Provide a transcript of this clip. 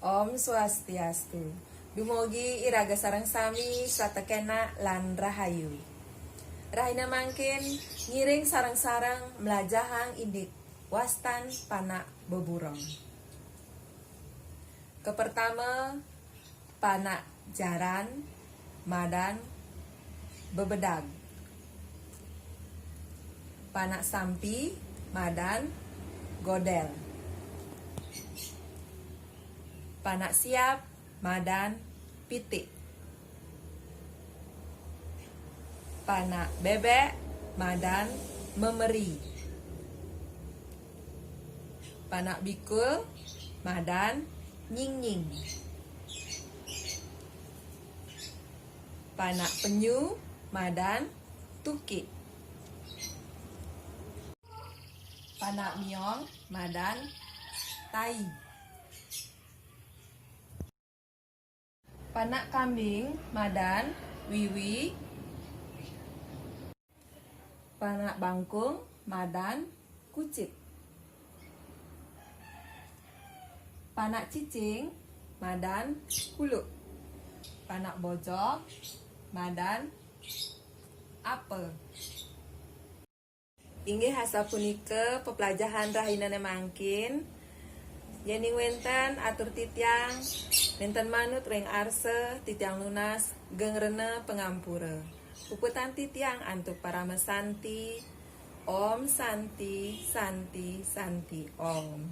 Om Swastiastu. Dumugi iraga sareng sami satekena lan rahayu. Rahina mangkin ngiring sarang-sarang melajahang indik wastan panak beburong. Kepertama panak jaran madan bebedag. Panak sampi madan godel. Panak siap madan pitik. Panak bebek madan memeri. Panak bikul madan nying-nying. Panak penyu madan tukik. Panak miong madan tai. Panak kambing madan wiwi. Panak bangkung madan kucit. Panak cicing madan kuluk. Panak bojok madan apel. Inggih hasa punika pepelajahan rahina mangkin. Yening wenten atur titiang wenten manut ring arse titiang lunas gengrene pengampura. Puputan titiang antuk para mesanti. Om Santi Santi Santi Om.